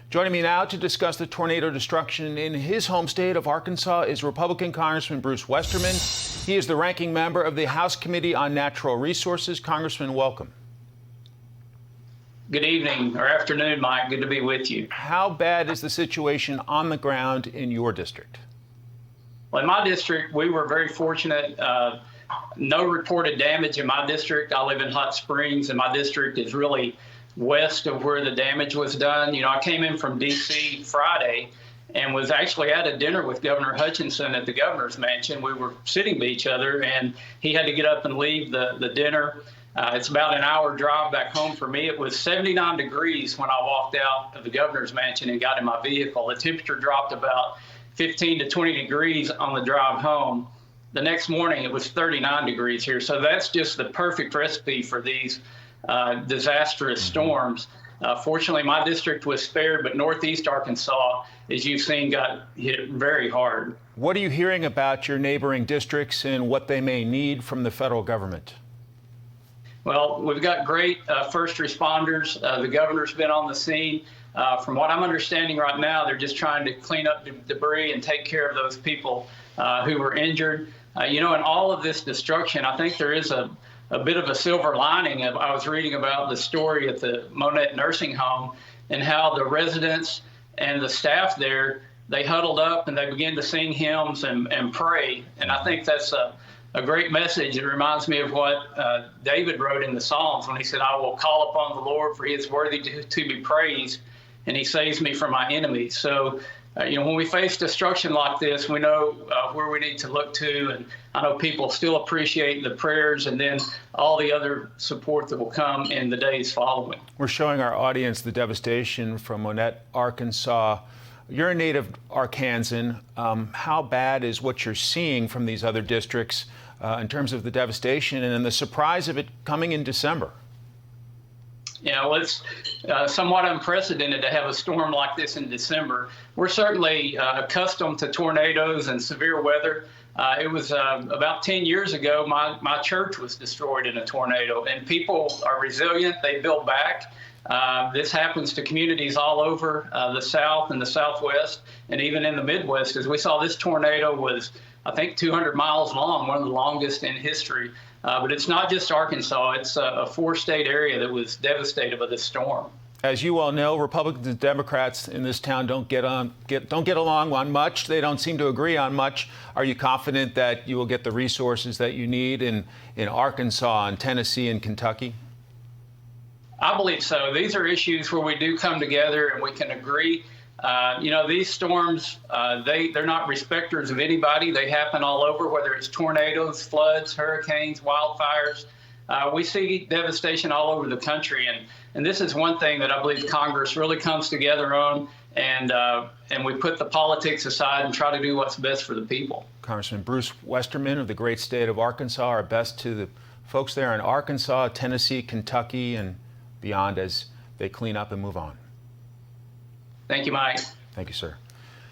Joining me now to discuss the tornado destruction in his home state of Arkansas is Republican Congressman Bruce Westerman. He is the ranking member of the House Committee on Natural Resources. Congressman, welcome. Good evening or afternoon, Mike. Good to be with you. How bad is the situation on the ground in your district? Well, in my district, we were very fortunate. No reported damage in my district. I live in Hot Springs, and my district is really west of where the damage was done. You know, I came in from D.C. Friday and was actually at a dinner with Governor Hutchinson at the governor's mansion. We were sitting by each other, and he had to get up and leave the dinner. It's about an hour drive back home for me. It was 79 degrees when I walked out of the governor's mansion and got in my vehicle. The temperature dropped about 15 to 20 degrees on the drive home. The next morning, it was 39 degrees here. So that's just the perfect recipe for these disastrous storms. Fortunately, my district was spared, but Northeast Arkansas, as you've seen, got hit very hard. What are you hearing about your neighboring districts and what they may need from the federal government? Well, we've got great first responders. The governor's been on the scene. From what I'm understanding right now, they're just trying to clean up debris and take care of those people who were injured. You know, in all of this destruction, I think there is a bit of a silver lining. I was reading about the story at the Monette Nursing Home and how the residents and the staff there, they huddled up and they began to sing hymns and pray. And I think that's a great message. It reminds me of what David wrote in the Psalms when he said, "I will call upon the Lord, for he is worthy to be praised, and he saves me from my enemies." So, you know, when we face destruction like this, we know where we need to look to. And I know people still appreciate the prayers and then all the other support that will come in the days following. We're showing our audience the devastation from Monette, Arkansas. You're a native Arkansan. How bad is what you're seeing from these other districts in terms of the devastation and the surprise of it coming in December? Yeah, well, it's somewhat unprecedented to have a storm like this in December. We're certainly accustomed to tornadoes and severe weather. It was about 10 years ago, my church was destroyed in a tornado, and people are resilient. They build back. This happens to communities all over the South and the Southwest, and even in the Midwest. As we saw, this tornado was, I think, 200 miles long, one of the longest in history. But it's not just Arkansas. It's a four-state area that was devastated by this storm. As you all know, Republicans and Democrats in this town don't get along on much. They don't seem to agree on much. Are you confident that you will get the resources that you need in Arkansas and Tennessee and Kentucky? I believe so. These are issues where we do come together and we can agree. You know, these storms, they're not respecters of anybody. They happen all over, whether it's tornadoes, floods, hurricanes, wildfires. We see devastation all over the country. And this is one thing that I believe Congress really comes together on. And we put the politics aside and try to do what's best for the people. Congressman Bruce Westerman of the great state of Arkansas, our best to the folks there in Arkansas, Tennessee, Kentucky, and beyond as they clean up and move on. Thank you, Mike. Thank you, sir.